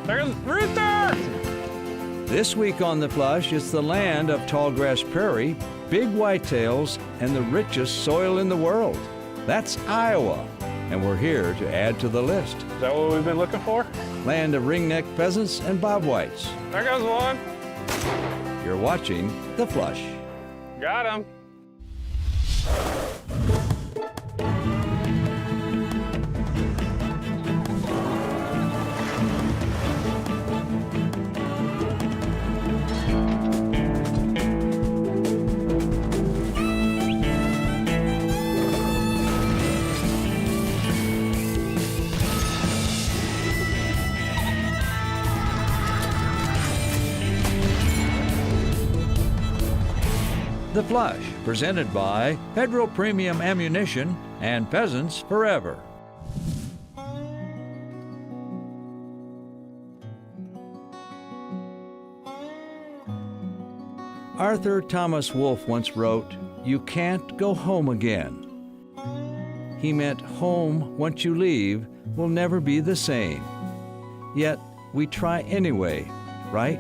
There's right there! This week on The Flush, it's the land of tallgrass prairie, big whitetails, and the richest soil in the world. That's Iowa, and we're here to add to the list. Is that what we've been looking for? Land of ringneck pheasants and bobwhites. There goes one. You're watching The Flush. Got him. The Flush, presented by Federal Premium Ammunition and Pheasants Forever. Arthur Thomas Wolfe once wrote, "You can't go home again." He meant home, once you leave, will never be the same. Yet, we try anyway, right?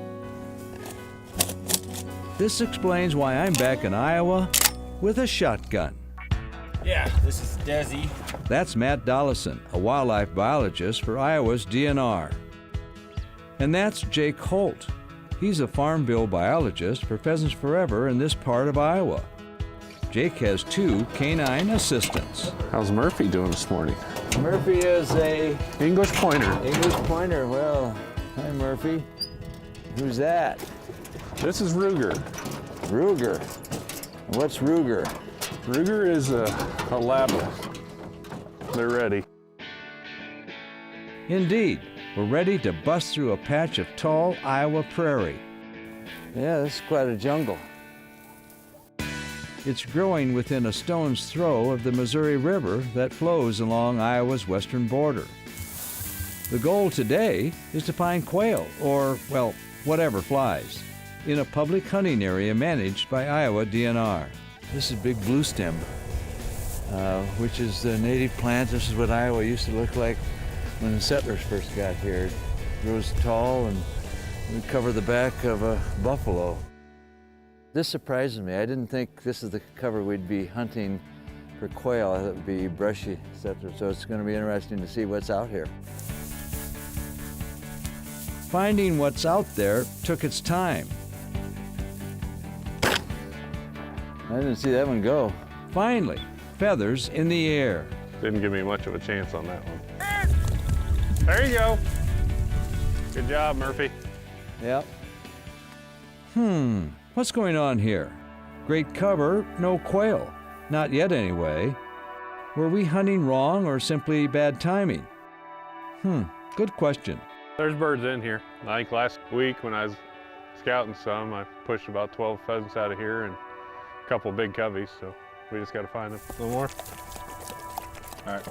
This explains why I'm back in Iowa with a shotgun. Yeah, this is Desi. That's Matt Dollison, a wildlife biologist for Iowa's DNR. And that's Jake Holt. He's a farm bill biologist for Pheasants Forever in this part of Iowa. Jake has 2 canine assistants. How's Murphy doing this morning? Murphy is a English pointer. English pointer. Well, hi Murphy. Who's that? This is Ruger. Ruger. What's Ruger? Ruger is a lab. They're ready. Indeed, we're ready to bust through a patch of tall Iowa prairie. Yeah, this is quite a jungle. It's growing within a stone's throw of the Missouri River that flows along Iowa's western border. The goal today is to find quail, or, well, whatever flies, in a public hunting area managed by Iowa DNR. This is big blue stem, which is the native plant. This is what Iowa used to look like when the settlers first got here. It grows tall and would cover the back of a buffalo. This surprises me. I didn't think this is the cover we'd be hunting for quail. I thought it would be brushy, etc. So it's going to be interesting to see what's out here. Finding what's out there took its time. I didn't see that one go. Finally, feathers in the air. Didn't give me much of a chance on that one. There you go. Good job, Murphy. Yep. What's going on here? Great cover, no quail. Not yet anyway. Were we hunting wrong or simply bad timing? Good question. There's birds in here. I think last week when I was scouting some, I pushed about 12 pheasants out of here and a couple big coveys, so we just got to find them. A little more? All right,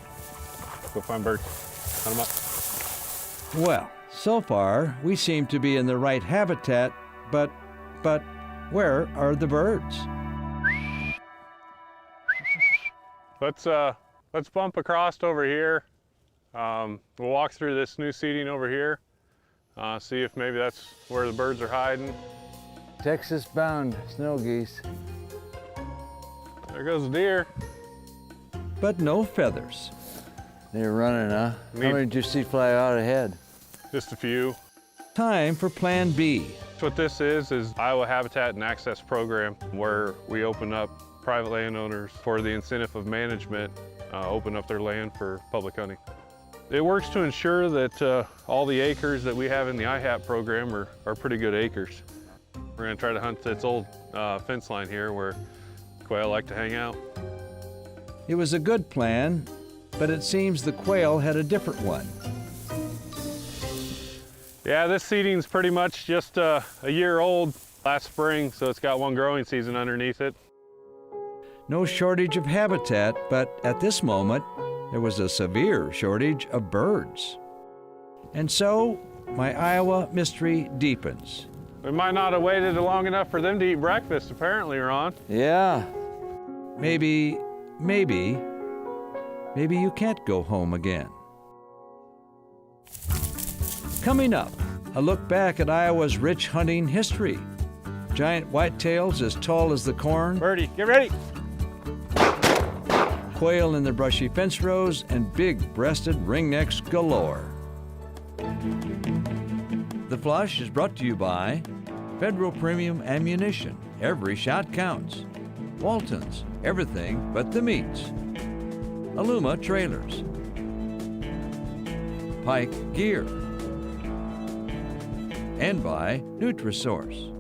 go find birds. Hunt them up. Well, so far, we seem to be in the right habitat, but where are the birds? Let's bump across over here. We'll walk through this new seating over here, see if maybe that's where the birds are hiding. Texas-bound snow geese. There goes the deer. But no feathers. They're running, huh? How many did you see fly out ahead? Just a few. Time for Plan B. What this is Iowa Habitat and Access Program, where we open up private landowners for the incentive of management, open up their land for public hunting. It works to ensure that all the acres that we have in the IHAP program are pretty good acres. We're going to try to hunt this old fence line here where quail like to hang out. It was a good plan, but it seems the quail had a different one. Yeah, this seeding's pretty much just a year old last spring, so it's got one growing season underneath it. No shortage of habitat, but at this moment, there was a severe shortage of birds. And so, my Iowa mystery deepens. We might not have waited long enough for them to eat breakfast, apparently, Ron. Yeah. Maybe you can't go home again. Coming up, a look back at Iowa's rich hunting history. Giant whitetails as tall as the corn, Birdie, get ready. quail in the brushy fence rows, and big-breasted ringnecks galore. The Flush is brought to you by Federal Premium Ammunition. Every shot counts. Walton's, everything but the meats. Aluma Trailers. Pike Gear. And by Nutrisource.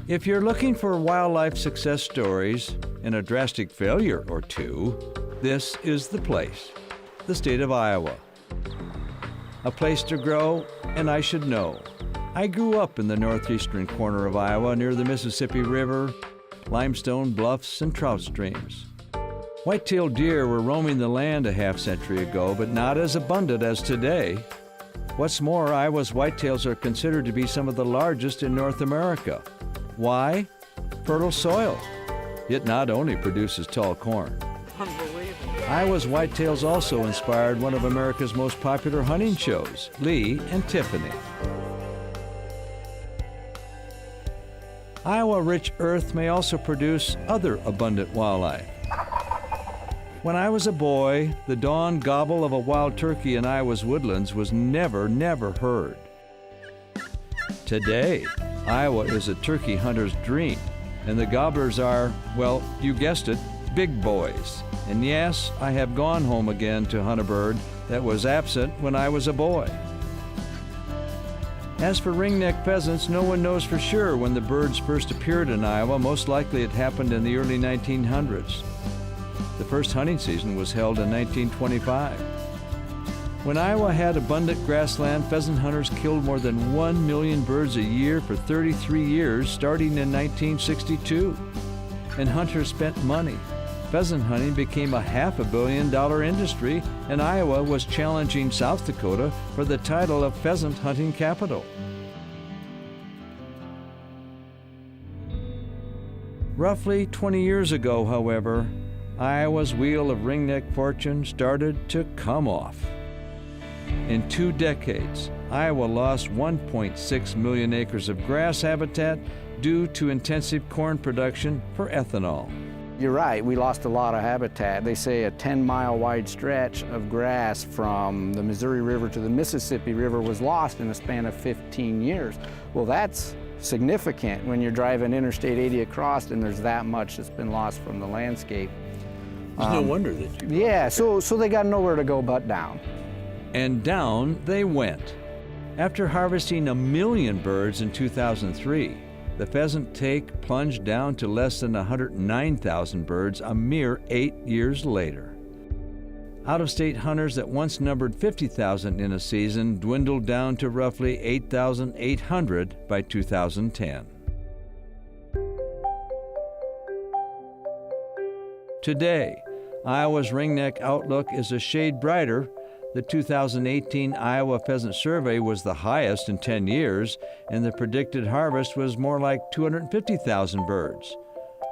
If you're looking for wildlife success stories and a drastic failure or two, this is the place, the state of Iowa. A place to grow, and I should know. I grew up in the northeastern corner of Iowa near the Mississippi River, limestone bluffs, and trout streams. White-tailed deer were roaming the land a half-century ago, but not as abundant as today. What's more, Iowa's whitetails are considered to be some of the largest in North America. Why? Fertile soil. It not only produces tall corn. Unbelievable. Iowa's whitetails also inspired one of America's most popular hunting shows, Lee and Tiffany. Iowa-rich earth may also produce other abundant wildlife. When I was a boy, the dawn gobble of a wild turkey in Iowa's woodlands was never heard. Today, Iowa is a turkey hunter's dream, and the gobblers are, well, you guessed it, big boys. And yes, I have gone home again to hunt a bird that was absent when I was a boy. As for ringneck pheasants, no one knows for sure when the birds first appeared in Iowa. Most likely it happened in the early 1900s. The first hunting season was held in 1925. When Iowa had abundant grassland, pheasant hunters killed more than 1 million birds a year for 33 years, starting in 1962. And hunters spent money. Pheasant hunting became a $500 million industry, and Iowa was challenging South Dakota for the title of pheasant hunting capital. Roughly 20 years ago, however, Iowa's wheel of ringneck fortune started to come off. In 2 decades, Iowa lost 1.6 million acres of grass habitat due to intensive corn production for ethanol. You're right, we lost a lot of habitat. They say a 10-mile wide stretch of grass from the Missouri River to the Mississippi River was lost in a span of 15 years. Well, that's significant when you're driving Interstate 80 across and there's that much that's been lost from the landscape. It's no wonder that you... Yeah, so they got nowhere to go but down. And down they went. After harvesting 1 million birds in 2003, the pheasant take plunged down to less than 109,000 birds a mere 8 years later. Out-of-state hunters that once numbered 50,000 in a season dwindled down to roughly 8,800 by 2010. Today, Iowa's ringneck outlook is a shade brighter. The 2018 Iowa Pheasant Survey was the highest in 10 years, and the predicted harvest was more like 250,000 birds.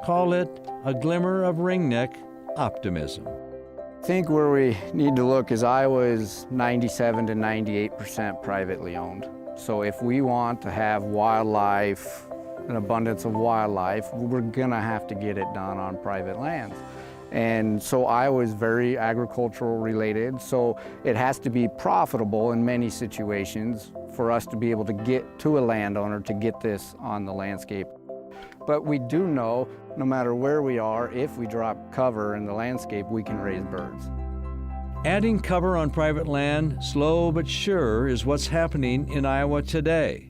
Call it a glimmer of ringneck optimism. I think where we need to look is Iowa is 97 to 98% privately owned. So if we want to have wildlife, an abundance of wildlife, we're gonna have to get it done on private lands. And so Iowa is very agricultural related, so it has to be profitable in many situations for us to be able to get to a landowner to get this on the landscape. But we do know, no matter where we are, if we drop cover in the landscape, we can raise birds. Adding cover on private land, slow but sure, is what's happening in Iowa today.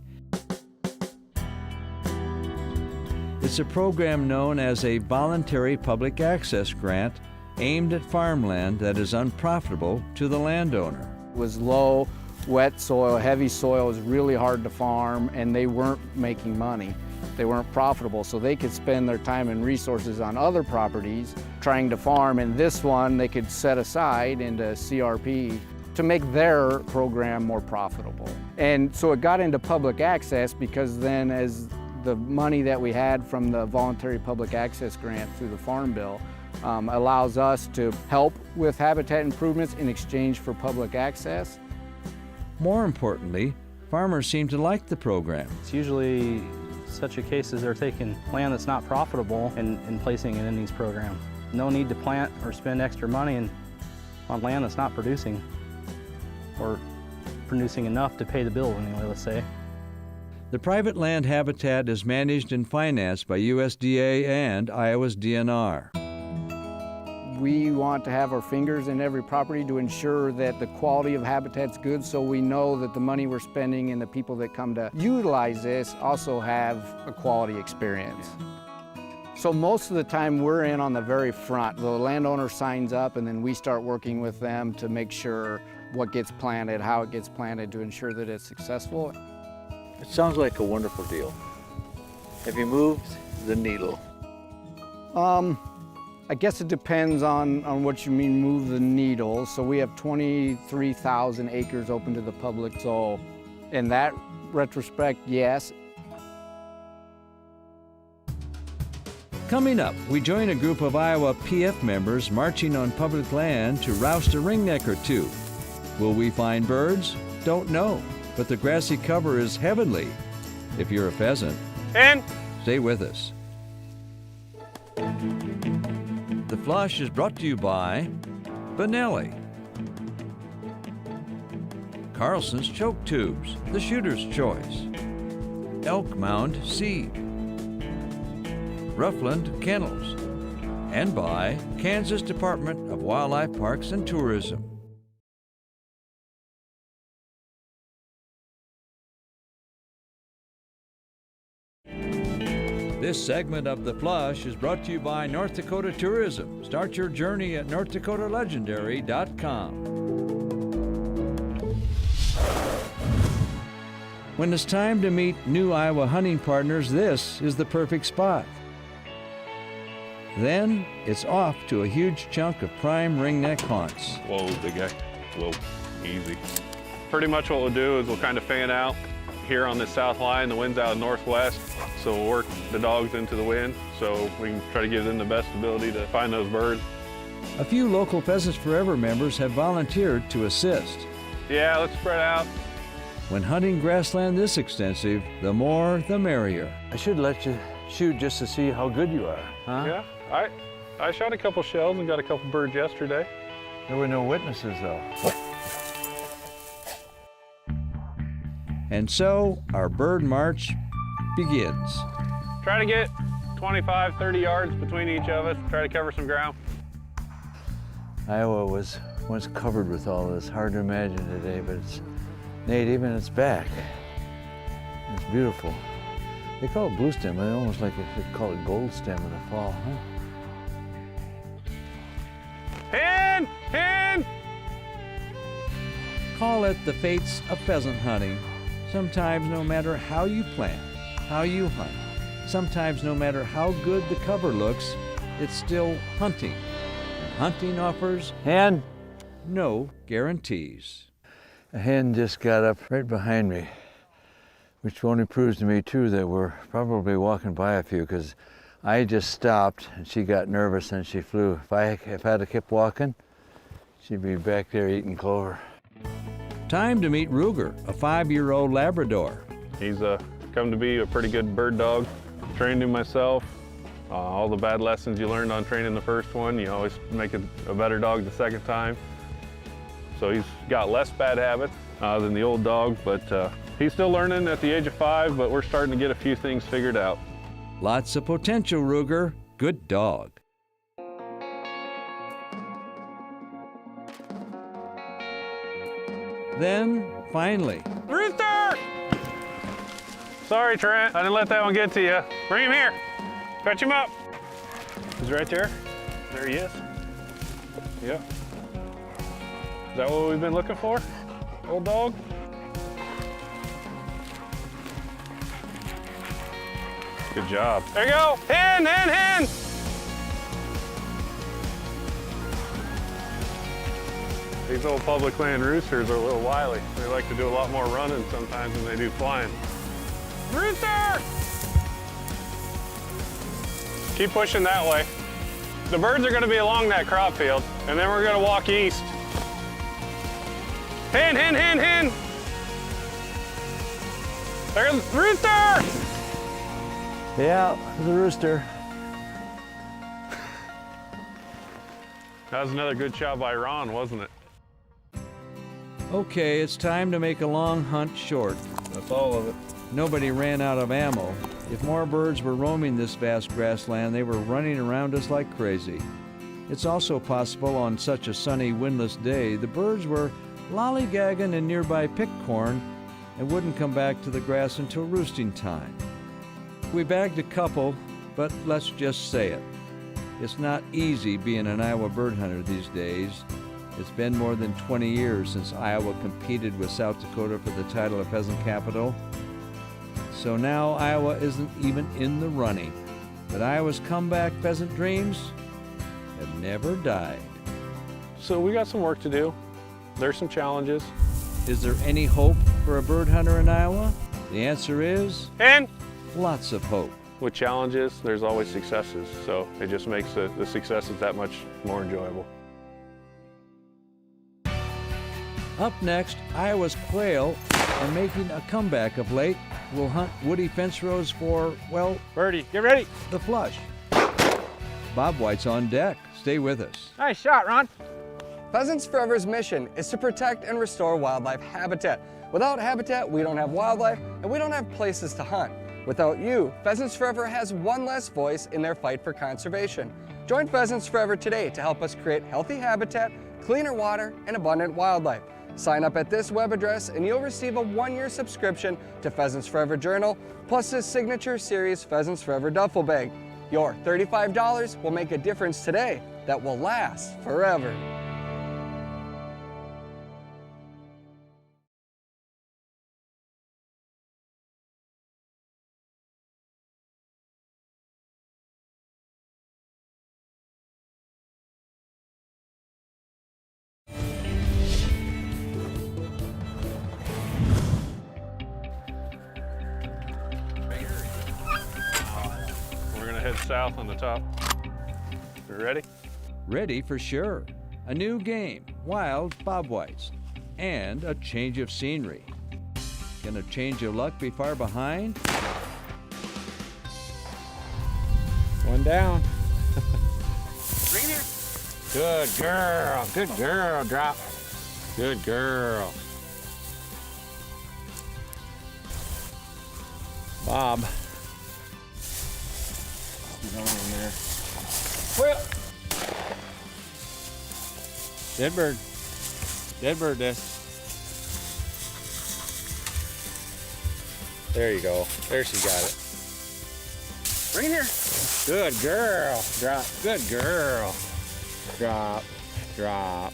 It's a program known as a voluntary public access grant aimed at farmland that is unprofitable to the landowner. It was low, wet soil, heavy soil, it was really hard to farm, and they weren't making money. They weren't profitable, so they could spend their time and resources on other properties trying to farm, and this one they could set aside into CRP to make their program more profitable. And so it got into public access because then as the money that we had from the voluntary public access grant through the Farm Bill allows us to help with habitat improvements in exchange for public access. More importantly, farmers seem to like the program. It's usually such a case as they're taking land that's not profitable and placing it in these programs. No need to plant or spend extra money on land that's not producing, or producing enough to pay the bill anyway, let's say. The private land habitat is managed and financed by USDA and Iowa's DNR. We want to have our fingers in every property to ensure that the quality of habitat's good, so we know that the money we're spending and the people that come to utilize this also have a quality experience. So most of the time we're in on the very front. The landowner signs up and then we start working with them to make sure what gets planted, how it gets planted, to ensure that it's successful. It sounds like a wonderful deal. Have you moved the needle? I guess it depends on what you mean, move the needle. So we have 23,000 acres open to the public. So in that retrospect, yes. Coming up, we join a group of Iowa PF members marching on public land to roust a ringneck or two. Will we find birds? Don't know, but the grassy cover is heavenly. If you're a pheasant, And stay with us. The Flush is brought to you by Benelli, Carlson's Choke Tubes, the Shooter's Choice, Elk Mound Seed, Ruffland Kennels, and by Kansas Department of Wildlife Parks and Tourism. This segment of The Flush is brought to you by North Dakota Tourism. Start your journey at NorthDakotaLegendary.com. When it's time to meet new Iowa hunting partners, this is the perfect spot. Then it's off to a huge chunk of prime ringneck haunts. whoa, big guy. Whoa, easy. Pretty much what we'll do is we'll kind of fan out here on this south line. The wind's out northwest, so we'll work the dogs into the wind so we can try to give them the best ability to find those birds. A few local Pheasants Forever members have volunteered to assist. Yeah, let's spread out. When hunting grassland this extensive, the more the merrier. I should let you shoot just to see how good you are, huh? Yeah, I shot a couple shells and got a couple birds yesterday. There were no witnesses, though. And so our bird march begins. Try to get 25, 30 yards between each of us. Try to cover some ground. Iowa was once covered with all this. Hard to imagine today, but it's native and it's back. It's beautiful. They call it blue stem, but almost like they call it gold stem in the fall, huh? Hen! Hen! Call it the fates of pheasant hunting. Sometimes no matter how you plant, how you hunt, sometimes no matter how good the cover looks, it's still hunting. And hunting offers Hen! no guarantees. A hen just got up right behind me, which only proves to me, too, that we're probably walking by a few, because I just stopped and she got nervous and she flew. If I had kept walking, she'd be back there eating clover. Time to meet Ruger, a 5-year-old Labrador. He's come to be a pretty good bird dog. Trained him myself. All the bad lessons you learned on training the first one, you always make a better dog the second time. So he's got less bad habits than the old dog, but he's still learning at the age of 5, but we're starting to get a few things figured out. Lots of potential, Ruger. Good dog. Then, finally, Rooster! Sorry, Trent. I didn't let that one get to you. Bring him here. Fetch him up. He's right there. There he is. Yep. Is that what we've been looking for? Old dog? Good job. There you go. Hen, hen, hen. These old public land roosters are a little wily. They like to do a lot more running sometimes than they do flying. Rooster! Keep pushing that way. The birds are gonna be along that crop field, and then we're gonna walk east. Hen, hen, hen, hen! There's the rooster! Yeah, the rooster. That was another good shot by Ron, wasn't it? Okay, it's time to make a long hunt short. That's all of it. Nobody ran out of ammo. If more birds were roaming this vast grassland, they were running around us like crazy. It's also possible on such a sunny, windless day, the birds were lollygagging in nearby pickcorn and wouldn't come back to the grass until roosting time. We bagged a couple, but let's just say it. It's not easy being an Iowa bird hunter these days. It's been more than 20 years since Iowa competed with South Dakota for the title of pheasant capital. So now Iowa isn't even in the running. But Iowa's comeback pheasant dreams have never died. So we got some work to do. There's some challenges. Is there any hope for a bird hunter in Iowa? The answer is And lots of hope. with challenges, there's always successes. So it just makes the successes that much more enjoyable. Up next, Iowa's quail are making a comeback of late. We'll hunt woody fence rows for, well, Birdie, get ready. the flush. Bobwhite's on deck. Stay with us. Nice shot, Ron. Pheasants Forever's mission is to protect and restore wildlife habitat. Without habitat, we don't have wildlife, and we don't have places to hunt. Without you, Pheasants Forever has one less voice in their fight for conservation. Join Pheasants Forever today to help us create healthy habitat, cleaner water, and abundant wildlife. Sign up at this web address and you'll receive a 1-year subscription to Pheasants Forever Journal, plus his signature series Pheasants Forever Duffel Bag. Your $35 will make a difference today that will last forever. We're gonna head south on the top. You ready? Ready for sure. A new game, wild bobwhites, and a change of scenery. Can a change of luck be far behind? One down. Bring it here. Good girl. Good girl. Drop. Good girl. Bob. He's on in there. Well. Dead bird. Dead bird, this. There you go. There she got it. Bring it here. Good girl. Drop. Good girl. Drop. Drop.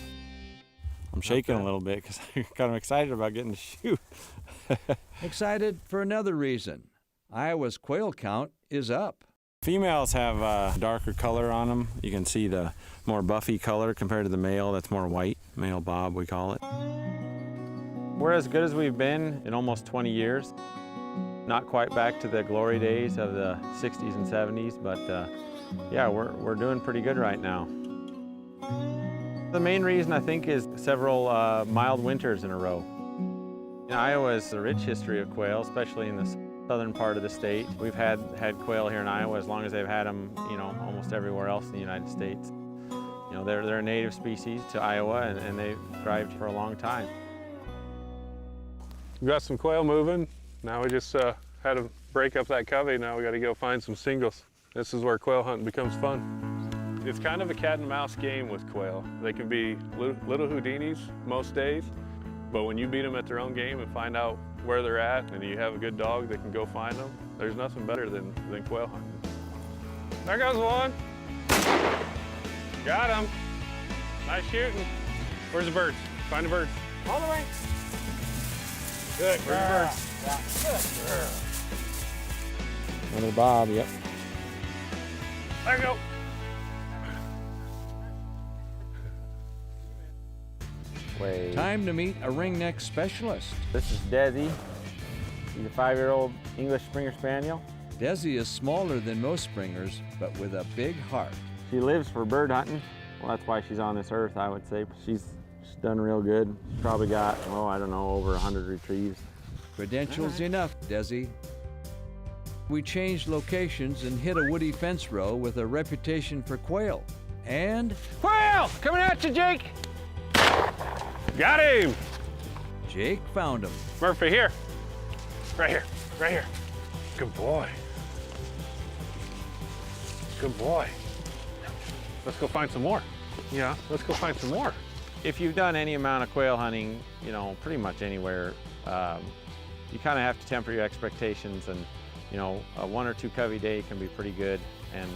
I'm shaking a little bit because I'm kind of excited about getting to shoot. Excited for another reason. Iowa's quail count is up. Females have a darker color on them. You can see the more buffy color compared to the male that's more white. Male bob, we call it. We're as good as we've been in almost 20 years. Not quite back to the glory days of the 60s and 70s, but yeah, we're doing pretty good right now. The main reason, I think, is several mild winters in a row. Iowa has a rich history of quail, especially in the southern part of the state. We've had quail here in Iowa as long as they've had them, you know, almost everywhere else in the United States. You know, they're a native species to Iowa, and they've thrived for a long time. We got some quail moving. Now we just had to break up that covey. Now we got to go find some singles. This is where quail hunting becomes fun. It's kind of a cat and mouse game with quail. They can be little Houdinis most days, but when you beat them at their own game and find out where they're at and you have a good dog that can go find them, there's nothing better than quail hunting. There goes one. Got him. Nice shooting. Where's the birds? Find the birds. All the way. Good Where's the birds? Good girl. Another bob, yep. There you go. Wait. Time to meet a ringneck specialist. This is Desi. She's a 5-year-old English Springer Spaniel. Desi is smaller than most springers, but with a big heart. She lives for bird hunting. Well, that's why she's on this earth, I would say. She's done real good. She's probably got, oh, I don't know, over 100 retrieves. Credentials enough, Desi. We changed locations and hit a woody fence row with a reputation for quail. And Quail! Coming at you, Jake! Got him. Jake found him. Murphy, here. Right here, right here. Good boy. Good boy. Let's go find some more. Yeah, let's go find some more. If you've done any amount of quail hunting, you know, pretty much anywhere, you kind of have to temper your expectations, and you know, a 1 or 2 covey day can be pretty good, and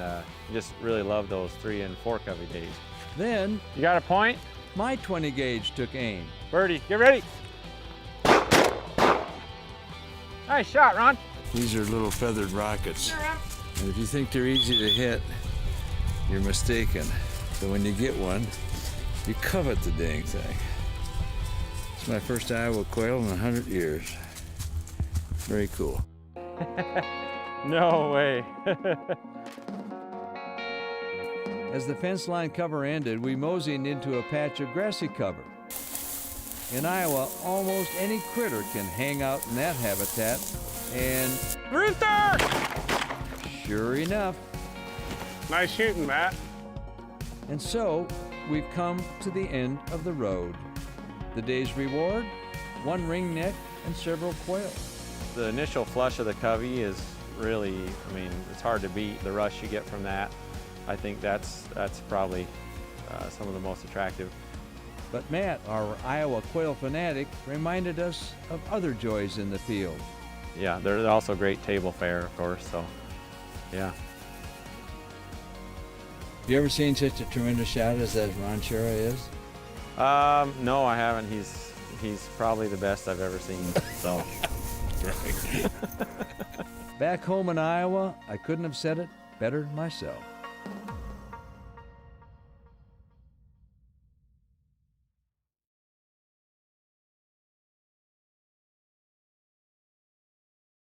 you just really love those 3 and 4 covey days. Then You got a point? my 20 gauge took aim. Birdie, get ready. Nice shot, Ron. These are little feathered rockets. And if you think they're easy to hit, you're mistaken. So when you get one, you covet the dang thing. It's my first Iowa quail in 100 years. Very cool. No way. As the fence line cover ended, we moseyed into a patch of grassy cover. In Iowa, almost any critter can hang out in that habitat, and Rooster! sure enough. Nice shooting, Matt. And so, we've come to the end of the road. The day's reward, 1 ringneck and several quail. The initial flush of the covey is really, I mean, it's hard to beat the rush you get from that. I think that's probably some of the most attractive. But Matt, our Iowa quail fanatic, reminded us of other joys in the field. Yeah, they're also great table fare, of course, so yeah. Have you ever seen such a tremendous shot as that Ron Schara is? No, I haven't. He's probably the best I've ever seen, so. Back home in Iowa, I couldn't have said it better myself.